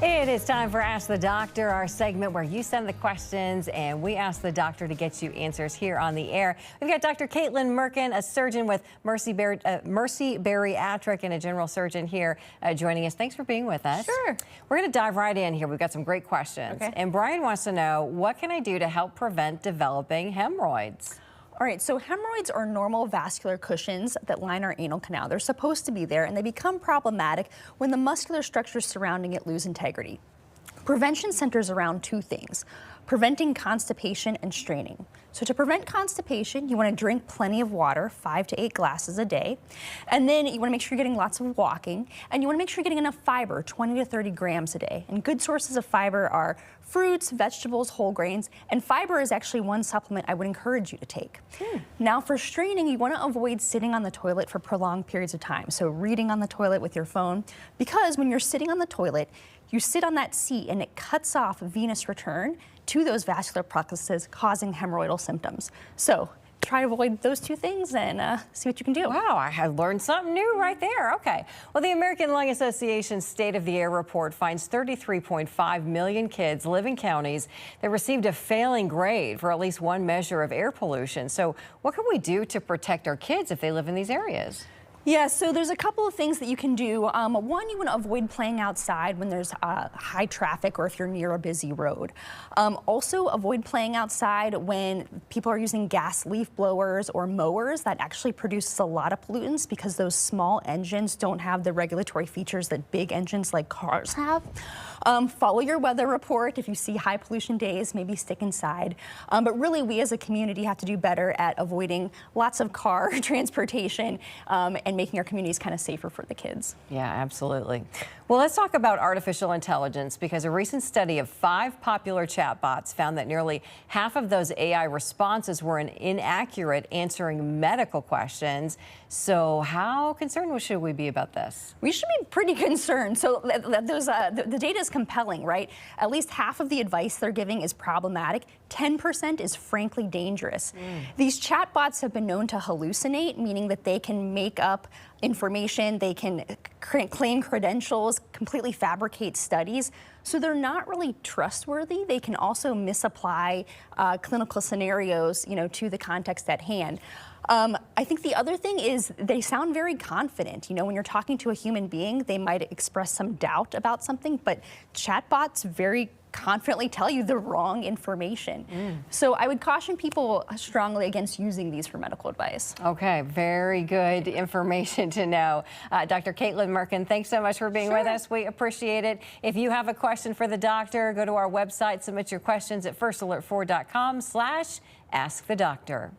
It is time for Ask the Doctor, our segment where you send the questions and we ask the doctor to get you answers here on the air. We've got Dr. Caitlin Merkin, a surgeon with Mercy Bariatric and a general surgeon here joining us. Thanks for being with us. Sure. We're going to dive right in here. We've got some great questions. Okay. And Brian wants to know, what can I do to help prevent developing hemorrhoids? All right, so hemorrhoids are normal vascular cushions that line our anal canal. They're supposed to be there, and they become problematic when the muscular structures surrounding it lose integrity. Prevention centers around two things: preventing constipation and straining. So to prevent constipation, you want to drink plenty of water, 5 to 8 glasses a day. And then you want to make sure you're getting lots of walking. And you want to make sure you're getting enough fiber, 20 to 30 grams a day. And good sources of fiber are fruits, vegetables, whole grains. And fiber is actually one supplement I would encourage you to take. Now for straining, you want to avoid sitting on the toilet for prolonged periods of time. So reading on the toilet with your phone, because when you're sitting on the toilet, you sit on that seat and it cuts off venous return to those vascular processes, causing hemorrhoidal symptoms. So try to avoid those two things and see what you can do. Wow, I have learned something new right there. Okay. Well, the American Lung Association's State of the Air report finds 33.5 million kids live in counties that received a failing grade for at least one measure of air pollution. So what can we do to protect our kids if they live in these areas? Yeah, so there's a couple of things that you can do. One, you want to avoid playing outside when there's high traffic or if you're near a busy road. Also, avoid playing outside when people are using gas leaf blowers or mowers. That actually produces a lot of pollutants because those small engines don't have the regulatory features that big engines like cars have. Follow your weather report. If you see high pollution days, maybe stick inside. But really, we as a community have to do better at avoiding lots of car transportation and making our communities kind of safer for the kids. Yeah, absolutely. Well, let's talk about artificial intelligence, because a recent study of 5 popular chatbots found that nearly half of those AI responses were inaccurate answering medical questions. So how concerned should we be about this? We should be pretty concerned. So the data is compelling, right? At least half of the advice they're giving is problematic. 10% is frankly dangerous. These chatbots have been known to hallucinate, meaning that they can make up information, they can claim credentials, completely fabricate studies. So they're not really trustworthy. They can also misapply clinical scenarios, to the context at hand. I think the other thing is they sound very confident. When you're talking to a human being, they might express some doubt about something, but chatbots very confidently tell you the wrong information. So I would caution people strongly against using these for medical advice. Okay, very good information to know. Dr. Caitlin Merkin, thanks so much for being with us. We appreciate it. If you have a question for the doctor, go to our website, submit your questions at firstalert4.com/askthedoctor.